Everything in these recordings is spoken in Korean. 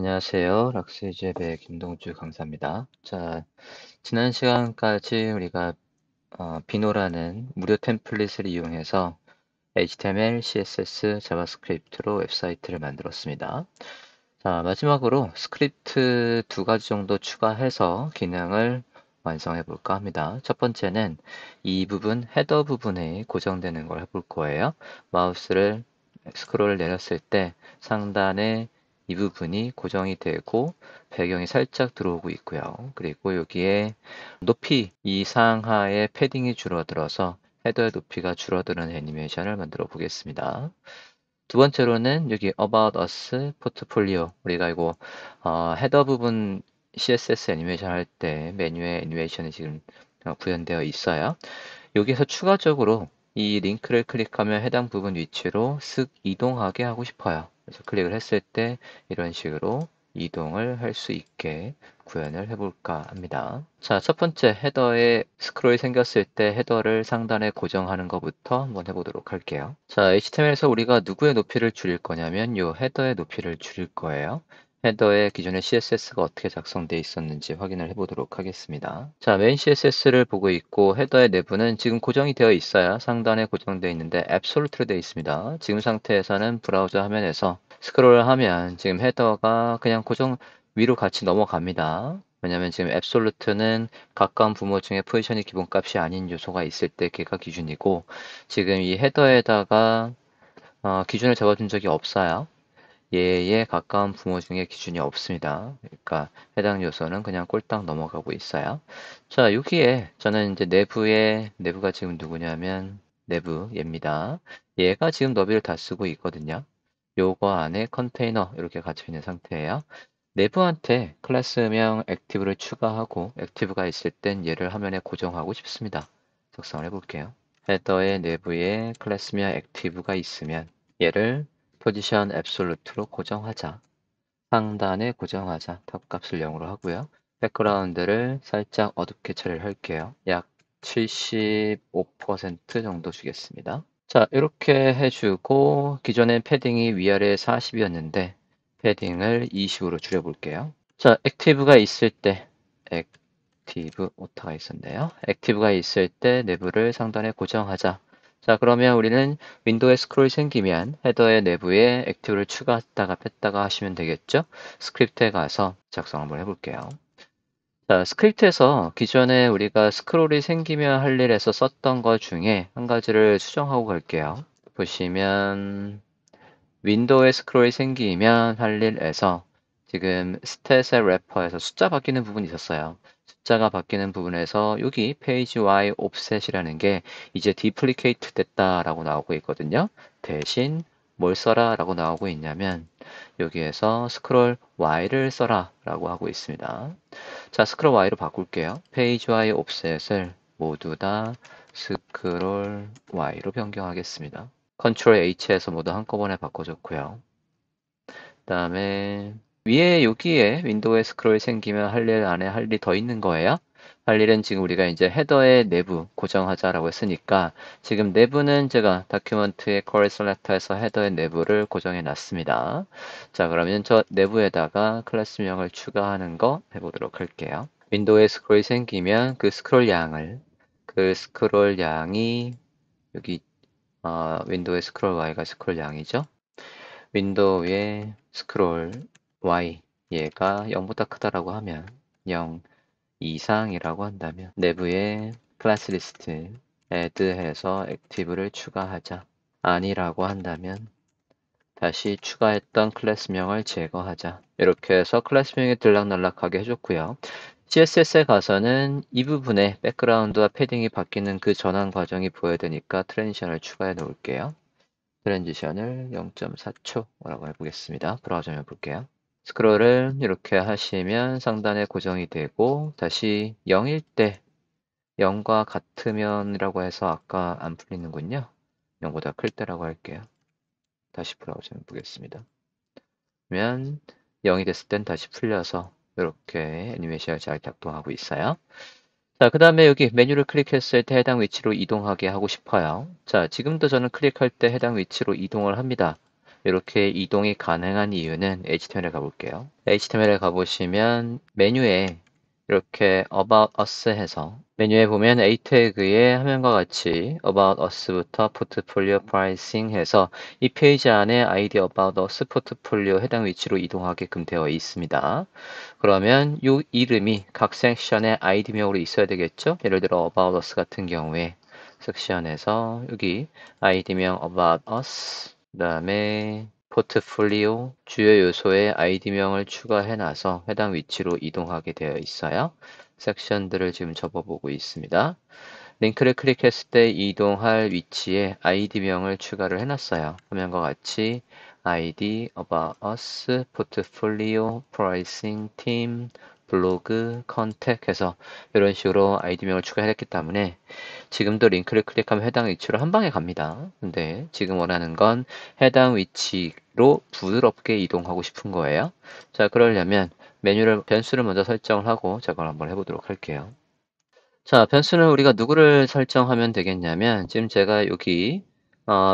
안녕하세요. 락스위즈의 김동주 강사입니다. 자, 지난 시간까지 우리가 비노라는 무료 템플릿을 이용해서 HTML, CSS, 자바스크립트로 웹사이트를 만들었습니다. 자, 마지막으로 스크립트 두 가지 정도 추가해서 기능을 완성해 볼까 합니다. 첫 번째는 이 부분, 헤더 부분에 고정되는 걸 해볼 거예요. 마우스를 스크롤을 내렸을 때 상단에 이 부분이 고정이 되고 배경이 살짝 들어오고 있고요. 그리고 여기에 높이 이상하의 패딩이 줄어들어서 헤더의 높이가 줄어드는 애니메이션을 만들어 보겠습니다. 두 번째로는 여기 About Us 포트폴리오, 우리가 이거 헤더 부분 CSS 애니메이션 할 때 메뉴에 애니메이션이 지금 구현되어 있어요. 여기서 추가적으로 이 링크를 클릭하면 해당 부분 위치로 쓱 이동하게 하고 싶어요. 그래서 클릭을 했을 때 이런 식으로 이동을 할 수 있게 구현을 해볼까 합니다. 자, 첫 번째 헤더에 스크롤이 생겼을 때 헤더를 상단에 고정하는 것부터 한번 해보도록 할게요. 자, HTML에서 우리가 누구의 높이를 줄일 거냐면 이 헤더의 높이를 줄일 거예요. 헤더에 기존에 CSS가 어떻게 작성되어 있었는지 확인을 해보도록 하겠습니다. 자, 메인 CSS를 보고 있고 헤더의 내부는 지금 고정이 되어 있어요. 상단에 고정되어 있는데 앱솔루트로 되어 있습니다. 지금 상태에서는 브라우저 화면에서 스크롤을 하면 지금 헤더가 그냥 고정 위로 같이 넘어갑니다. 왜냐면 지금 앱솔루트는 가까운 부모 중에 포지션이 기본값이 아닌 요소가 있을 때 걔가 기준이고 지금 이 헤더에다가 기준을 잡아준 적이 없어요. 얘에 가까운 부모 중에 기준이 없습니다. 그러니까 해당 요소는 그냥 꼴딱 넘어가고 있어요. 자, 여기에 저는 이제 내부가 지금 누구냐면 내부 얘입니다. 얘가 지금 너비를 다 쓰고 있거든요. 요거 안에 컨테이너 이렇게 갇혀 있는 상태예요. 내부한테 클래스명 액티브를 추가하고 액티브가 있을 땐 얘를 화면에 고정하고 싶습니다. 작성을 해볼게요. 헤더의 내부에 클래스명 액티브가 있으면 얘를 포지션 앱솔루트로 고정하자. 상단에 고정하자. 탑값을 0으로 하고요. 백그라운드를 살짝 어둡게 처리를 할게요. 약 75% 정도 주겠습니다. 자, 이렇게 해주고 기존엔 패딩이 위아래 40이었는데 패딩을 20으로 줄여볼게요. 자, 액티브가 있을 때 액티브 오타가 있었네요. 액티브가 있을 때 내부를 상단에 고정하자. 자, 그러면 우리는 윈도우에 스크롤이 생기면 헤더의 내부에 액티브를 추가했다가 뺐다가 하시면 되겠죠? 스크립트에 가서 작성 한번 해볼게요. 자, 스크립트에서 기존에 우리가 스크롤이 생기면 할 일에서 썼던 것 중에 한 가지를 수정하고 갈게요. 보시면 윈도우에 스크롤이 생기면 할 일에서 지금 스탯의 래퍼에서 숫자 바뀌는 부분이 있었어요. 숫자가 바뀌는 부분에서 여기 페이지 Y 옵셋이라는 게 이제 디플리케이트 됐다라고 나오고 있거든요. 대신 뭘 써라 라고 나오고 있냐면 여기에서 스크롤 Y를 써라 라고 하고 있습니다. 자, 스크롤 Y로 바꿀게요. 페이지 Y 옵셋을 모두 다 스크롤 Y로 변경하겠습니다. 컨트롤 H에서 모두 한꺼번에 바꿔줬고요. 그 다음에 위에 여기에 윈도우에 스크롤이 생기면 할 일 안에 할 일이 더 있는 거예요. 할 일은 지금 우리가 이제 헤더의 내부 고정하자라고 했으니까 지금 내부는 제가 다큐멘트의 쿼리 셀렉터에서 헤더의 내부를 고정해 놨습니다. 자, 그러면 저 내부에다가 클래스명을 추가하는 거 해보도록 할게요. 윈도우에 스크롤이 생기면 그 스크롤 양이 여기 윈도우의 스크롤 Y가 스크롤 양이죠. 윈도우의 스크롤 Y 얘가 0보다 크다라고 하면 0 이상이라고 한다면 내부에 클래스 리스트 add 해서 액티브를 추가하자. 아니라고 한다면 다시 추가했던 클래스명을 제거하자. 이렇게 해서 클래스명이 들락날락하게 해줬고요. CSS에 가서는 이 부분에 백그라운드와 패딩이 바뀌는 그 전환 과정이 보여야 되니까 트랜지션을 추가해 놓을게요. 트랜지션을 0.4초라고 해보겠습니다. 브라우저 해볼게요. 스크롤을 이렇게 하시면 상단에 고정이 되고 다시 0일 때 0과 같으면이라고 해서 아까 안 풀리는군요. 0보다 클 때라고 할게요. 다시 브라우저 해보겠습니다. 그러면 0이 됐을 땐 다시 풀려서 이렇게 애니메이션이 잘 작동하고 있어요. 자, 그 다음에 여기 메뉴를 클릭했을 때 해당 위치로 이동하게 하고 싶어요. 자, 지금도 저는 클릭할 때 해당 위치로 이동을 합니다. 이렇게 이동이 가능한 이유는 HTML에 가볼게요. HTML에 가보시면 메뉴에 이렇게 About Us 해서 메뉴에 보면 A 태그에 화면과 같이 About Us부터 Portfolio Pricing 해서 이 페이지 안에 ID About Us 포트폴리오 해당 위치로 이동하게끔 되어 있습니다. 그러면 이 이름이 각 섹션의 아이디명으로 있어야 되겠죠? 예를 들어 About Us 같은 경우에 섹션에서 여기 아이디명 About Us 그 다음에 포트폴리오 주요 요소에 아이디명을 추가해놔서 해당 위치로 이동하게 되어 있어요. 섹션들을 지금 접어보고 있습니다. 링크를 클릭했을 때 이동할 위치에 아이디명을 추가를 해놨어요. 화면과 같이 ID, About Us, Portfolio, Pricing, Team, 블로그, 컨택 해서 이런 식으로 아이디명을 추가했기 때문에 지금도 링크를 클릭하면 해당 위치로 한 방에 갑니다. 근데 지금 원하는 건 해당 위치로 부드럽게 이동하고 싶은 거예요. 자, 그러려면 메뉴를 변수를 먼저 설정을 하고 작업을 한번 해보도록 할게요. 자, 변수는 우리가 누구를 설정하면 되겠냐면 지금 제가 여기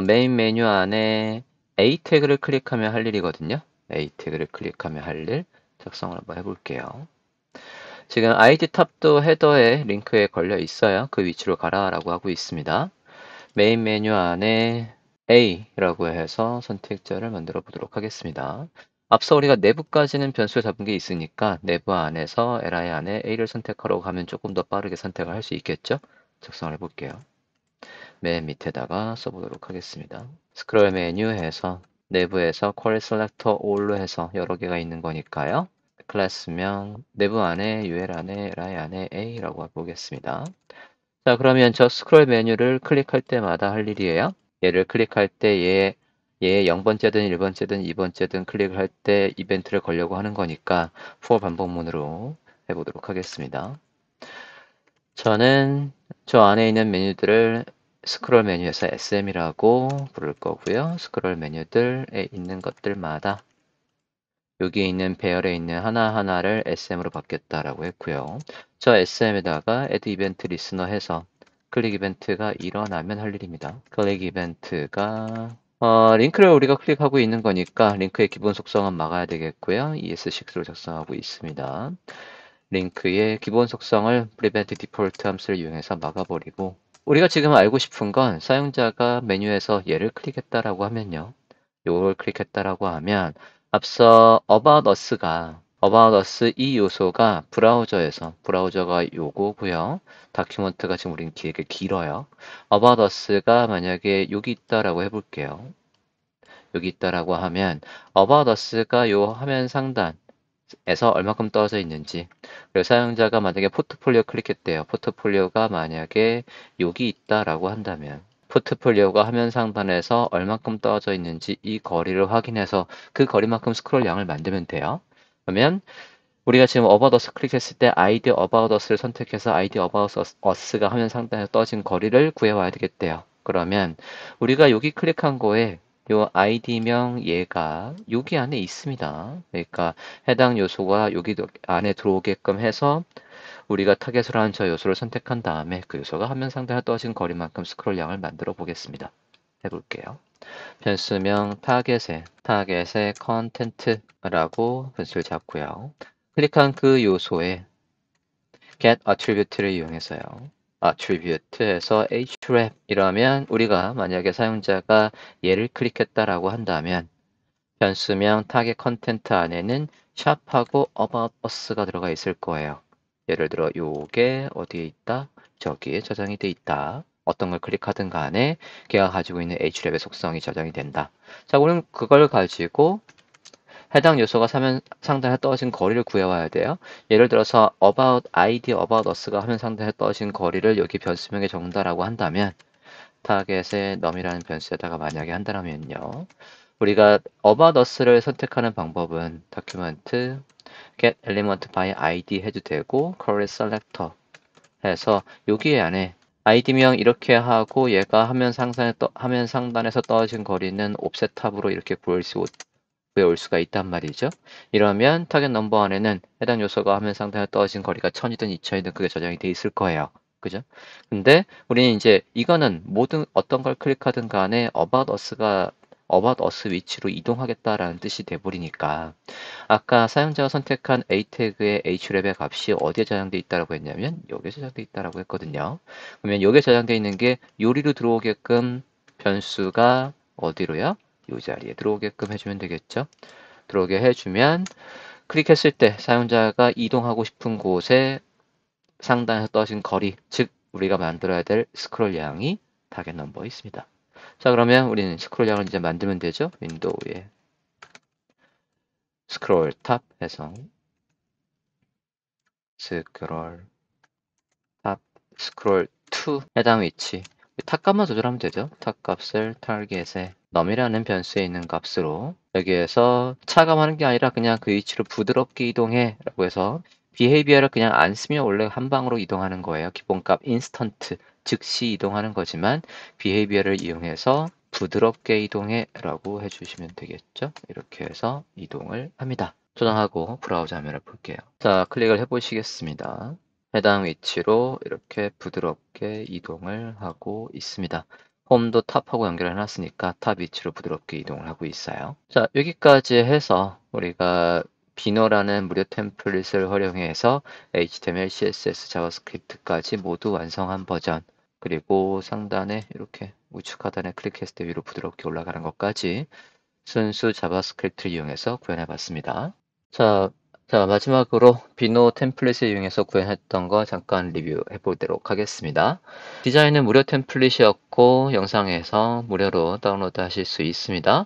메인 메뉴 안에 A 태그를 클릭하면 할 일이거든요. A 태그를 클릭하면 할 일 작성을 한번 해볼게요. 지금 ID 탑도 헤더에 링크에 걸려 있어요. 그 위치로 가라라고 하고 있습니다. 메인 메뉴 안에 A라고 해서 선택자를 만들어 보도록 하겠습니다. 앞서 우리가 내부까지는 변수를 잡은 게 있으니까 내부 안에서 li 안에 A를 선택하라고 하면 조금 더 빠르게 선택을 할 수 있겠죠? 작성을 해볼게요. 맨 밑에다가 써보도록 하겠습니다. 스크롤 메뉴에서 내부에서 Query Selector All로 해서 여러 개가 있는 거니까요. 클래스명 내부 안에 UL 안에 li 안에 A라고 보겠습니다. 자, 그러면 저 스크롤 메뉴를 클릭할 때마다 할 일이에요. 얘를 클릭할 때 얘 0번째든 1번째든 2번째든 클릭을 할 때 이벤트를 걸려고 하는 거니까 for 반복문으로 해보도록 하겠습니다. 저는 저 안에 있는 메뉴들을 스크롤 메뉴에서 SM이라고 부를 거고요. 스크롤 메뉴들에 있는 것들마다 여기에 있는 배열에 있는 하나하나를 SM으로 바뀌었다라고 했고요. 저 SM에다가 add event listener 해서 클릭 이벤트가 일어나면 할 일입니다. 클릭 이벤트가 링크를 우리가 클릭하고 있는 거니까 링크의 기본 속성은 막아야 되겠고요. ES6로 작성하고 있습니다. 링크의 기본 속성을 prevent default 함수를 이용해서 막아버리고 우리가 지금 알고 싶은 건 사용자가 메뉴에서 얘를 클릭했다라고 하면요. 요걸 클릭했다라고 하면 앞서 About Us 이 요소가 브라우저가 요거고요. 다큐멘트가 지금 우린 되게 길어요. About Us가 만약에 여기 있다라고 해볼게요. 여기 있다라고 하면 About Us가 요 화면 상단에서 얼마큼 떨어져 있는지 그리고 사용자가 만약에 포트폴리오 클릭했대요. 포트폴리오가 만약에 여기 있다라고 한다면 포트폴리오가 화면 상단에서 얼마큼 떨어져 있는지 이 거리를 확인해서 그 거리만큼 스크롤 양을 만들면 돼요. 그러면 우리가 지금 About Us 클릭했을 때 ID About Us를 선택해서 ID About Us가 화면 상단에서 떨어진 거리를 구해와야 되겠대요. 그러면 우리가 여기 클릭한 거에 요 아이디명 얘가 여기 안에 있습니다. 그러니까 해당 요소가 여기 안에 들어오게끔 해서 우리가 타겟으로 한 저 요소를 선택한 다음에 그 요소가 화면 상단에 떨어진 거리만큼 스크롤 양을 만들어 보겠습니다. 해볼게요. 변수명 타겟에 컨텐트라고 변수를 잡고요. 클릭한 그 요소에 get attribute를 이용해서요. attribute에서 href 이러면 우리가 만약에 사용자가 얘를 클릭했다라고 한다면 변수명 타겟 컨텐트 안에는 샵하고 about us가 들어가 있을 거예요. 예를 들어 요게 어디에 있다? 저기에 저장이 돼 있다. 어떤 걸 클릭하든 간에 걔가 가지고 있는 href의 속성이 저장이 된다. 자, 우리는 그걸 가지고 해당 요소가 화면 상단에 떨어진 거리를 구해와야 돼요. 예를 들어서 about us가 화면 상단에 떨어진 거리를 여기 변수명에 적는다라고 한다면 타겟에 num이라는 변수에다가 만약에 한다면요. 우리가 about us를 선택하는 방법은 document get element by id 해도 되고 query selector 해서 여기 안에 아이디명 이렇게 하고 얘가 화면 상단에서 떨어진 거리는 옵셋 탑으로 이렇게 구해올 수가 있단 말이죠. 이러면 타겟 넘버 안에는 해당 요소가 화면 상단에 떨어진 거리가 1000이든 2000이든 그게 저장이 돼 있을 거예요. 그죠? 근데 우리는 이제 이거는 모든 어떤 걸 클릭하든 간에 about us 위치로 이동하겠다라는 뜻이 돼버리니까 아까 사용자가 선택한 a 태그의 href의 값이 어디에 저장돼 있다라고 했냐면 여기에 저장돼 있다라고 했거든요. 그러면 여기에 저장돼 있는 게 요리로 들어오게끔 변수가 어디로요? 이 자리에 들어오게끔 해주면 되겠죠. 들어오게 해주면 클릭했을 때 사용자가 이동하고 싶은 곳에 상단에서 떠진 거리, 즉 우리가 만들어야 될 스크롤 양이 타겟 넘버에 있습니다. 자, 그러면 우리는 스크롤 양을 이제 만들면 되죠. 윈도우에 스크롤 탑 해서 스크롤 탑 스크롤 to 해당 위치 탑값만 조절하면 되죠. 탑값을 타겟에 num이라는 변수에 있는 값으로 여기에서 차감하는 게 아니라 그냥 그 위치로 부드럽게 이동해 라고 해서 behavior을 그냥 안 쓰면 원래 한 방으로 이동하는 거예요. 기본값 instant 즉시 이동하는 거지만 behavior를 이용해서 부드럽게 이동해 라고 해주시면 되겠죠. 이렇게 해서 이동을 합니다. 저장하고 브라우저 화면을 볼게요. 자, 클릭을 해보시겠습니다. 해당 위치로 이렇게 부드럽게 이동을 하고 있습니다. 홈도 탑하고 연결해 놨으니까 탑 위치로 부드럽게 이동을 하고 있어요. 자, 여기까지 해서 우리가 비너라는 무료 템플릿을 활용해서 HTML, CSS, 자바스크립트까지 모두 완성한 버전 그리고 상단에 이렇게 우측 하단에 클릭했을 때 위로 부드럽게 올라가는 것까지 순수 자바스크립트를 이용해서 구현해 봤습니다. 자, 마지막으로 비노 템플릿을 이용해서 구현했던 거 잠깐 리뷰해 보도록 하겠습니다. 디자인은 무료 템플릿이었고 영상에서 무료로 다운로드 하실 수 있습니다.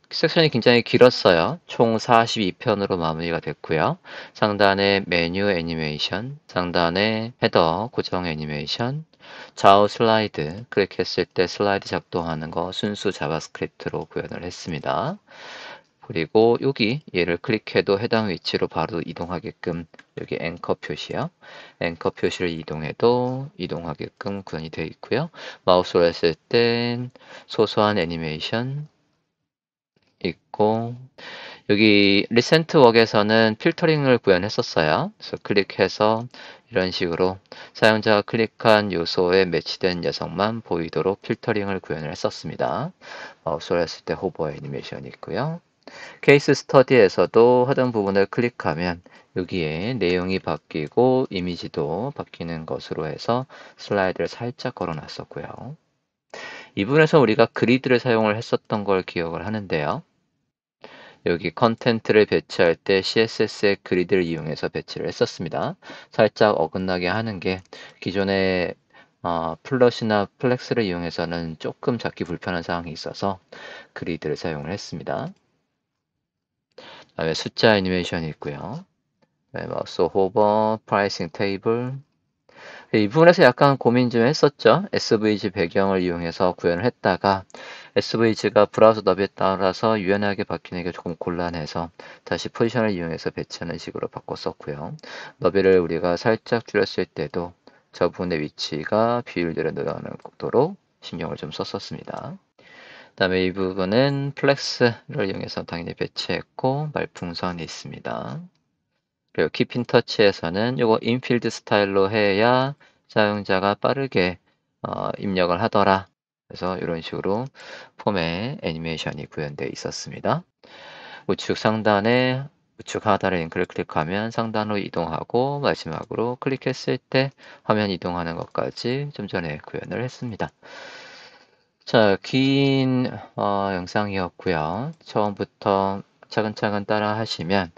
섹션이 굉장히 길었어요. 총 42편으로 마무리가 됐고요. 상단에 메뉴 애니메이션, 상단에 헤더 고정 애니메이션, 좌우 슬라이드, 클릭했을 때 슬라이드 작동하는 거 순수 자바스크립트로 구현을 했습니다. 그리고 여기 얘를 클릭해도 해당 위치로 바로 이동하게끔 여기 앵커 표시요. 앵커 표시를 이동해도 이동하게끔 구현이 되어 있고요. 마우스로 했을 땐 소소한 애니메이션 있고 여기 리센트 웍에서는 필터링을 구현했었어요. 그래서 클릭해서 이런 식으로 사용자가 클릭한 요소에 매치된 녀석만 보이도록 필터링을 구현을 했었습니다. 마우스로 했을 때 호버 애니메이션이 있고요. 케이스 스터디에서도 하던 부분을 클릭하면 여기에 내용이 바뀌고 이미지도 바뀌는 것으로 해서 슬라이드를 살짝 걸어 놨었고요. 이 부분에서 우리가 그리드를 사용을 했었던 걸 기억을 하는데요. 여기 컨텐트를 배치할 때 CSS의 그리드를 이용해서 배치를 했었습니다. 살짝 어긋나게 하는 게 기존의 플러시나 플렉스를 이용해서는 조금 잡기 불편한 상황이 있어서 그리드를 사용을 했습니다. 다음에 숫자 애니메이션이 있고요. 네, 마우스 호버, 프라이싱 테이블. 이 부분에서 약간 고민 좀 했었죠. SVG 배경을 이용해서 구현을 했다가 SVG가 브라우저 너비에 따라서 유연하게 바뀌는 게 조금 곤란해서 다시 포지션을 이용해서 배치하는 식으로 바꿨었고요. 너비를 우리가 살짝 줄였을 때도 저 부분의 위치가 비율대로 늘어나도록 신경을 좀 썼었습니다. 그다음에 이 부분은 플렉스를 이용해서 당연히 배치했고 말풍선이 있습니다. 그리고 키핀 터치에서는 이거 인필드 스타일로 해야 사용자가 빠르게 입력을 하더라. 그래서 이런 식으로 폼에 애니메이션이 구현되어 있었습니다. 우측 상단에 우측 하단에 링크를 클릭하면 상단으로 이동하고 마지막으로 클릭했을 때 화면 이동하는 것까지 좀 전에 구현을 했습니다. 자, 긴 영상이었고요. 처음부터 차근차근 따라 하시면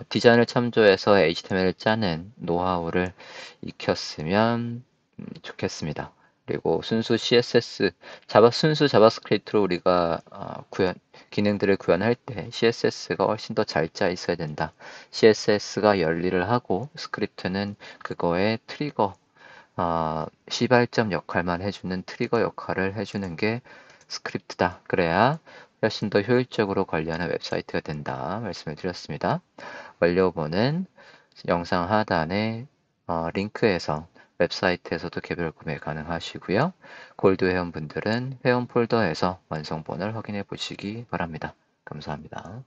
디자인을 참조해서 HTML을 짜는 노하우를 익혔으면 좋겠습니다. 그리고 순수 CSS, 순수 자바스크립트로 우리가 기능들을 구현할 때 CSS가 훨씬 더 잘 짜 있어야 된다. CSS가 열일을 하고 스크립트는 그거의 트리거, 시발점 역할만 해주는 트리거 역할을 해주는 게 스크립트다. 그래야 훨씬 더 효율적으로 관리하는 웹사이트가 된다. 말씀을 드렸습니다. 완료본은 영상 하단에 링크에서 웹사이트에서도 개별 구매 가능하시고요. 골드 회원분들은 회원 폴더에서 완성본을 확인해 보시기 바랍니다. 감사합니다.